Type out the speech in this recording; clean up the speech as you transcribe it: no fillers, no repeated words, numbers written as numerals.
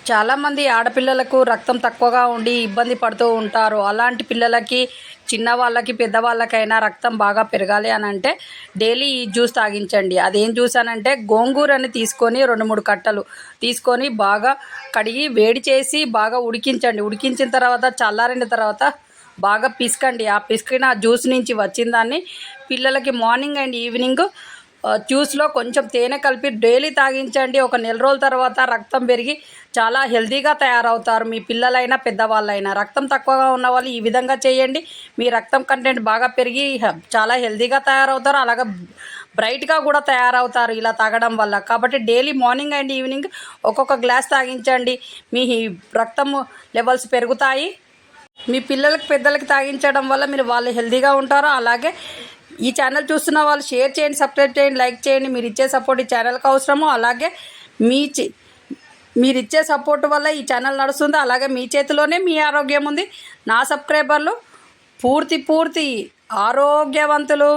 చాలామంది ఆడపిల్లలకు రక్తం తక్కువగా ఉండి ఇబ్బంది పడుతూ ఉంటారు. అలాంటి పిల్లలకి, చిన్నవాళ్ళకి, పెద్దవాళ్ళకైనా రక్తం బాగా పెరగాలి అని అంటే డైలీ ఈ జ్యూస్ తాగించండి. అదేం జ్యూస్ అనంటే గోంగూరని తీసుకొని 2, 3 కట్టలు తీసుకొని బాగా కడిగి వేడి చేసి బాగా ఉడికించండి. ఉడికించిన తర్వాత చల్లారిన తర్వాత బాగా పిసకండి. ఆ పిసికిన జ్యూస్ నుంచి వచ్చిన దాన్ని పిల్లలకి మార్నింగ్ అండ్ ఈవినింగ్ జ్యూస్లో కొంచెం తేనె కలిపి డైలీ తాగించండి. ఒక నెల రోజుల తర్వాత రక్తం పెరిగి చాలా హెల్తీగా తయారవుతారు. మీ పిల్లలైనా పెద్దవాళ్ళైనా. రక్తం తక్కువగా ఉన్న వాళ్ళు ఈ విధంగా చేయండి. మీ రక్తం కంటెంట్ బాగా పెరిగి చాలా హెల్తీగా తయారవుతారు. అలాగే బ్రైట్గా కూడా తయారవుతారు ఇలా తాగడం వల్ల. కాబట్టి డైలీ మార్నింగ్ అండ్ ఈవినింగ్ ఒక్కొక్క గ్లాస్ తాగించండి. మీ రక్తం లెవెల్స్ పెరుగుతాయి. మీ పిల్లలకి, పెద్దలకి తాగించడం వల్ల వాళ్ళు హెల్తీగా ఉంటారు. అలాగే ఈ ఛానల్ చూస్తున్న వాళ్ళు షేర్ చేయండి, సబ్స్క్రైబ్ చేయండి, లైక్ చేయండి. మీరు ఇచ్చే సపోర్ట్ ఈ ఛానల్కి అవసరము. అలాగే మీరు ఇచ్చే సపోర్ట్ వల్ల ఈ ఛానల్ నడుస్తుంది. అలాగే మీ చేతిలోనే మీ ఆరోగ్యం ఉంది. నా సబ్స్క్రైబర్లు పూర్తి ఆరోగ్యవంతులు.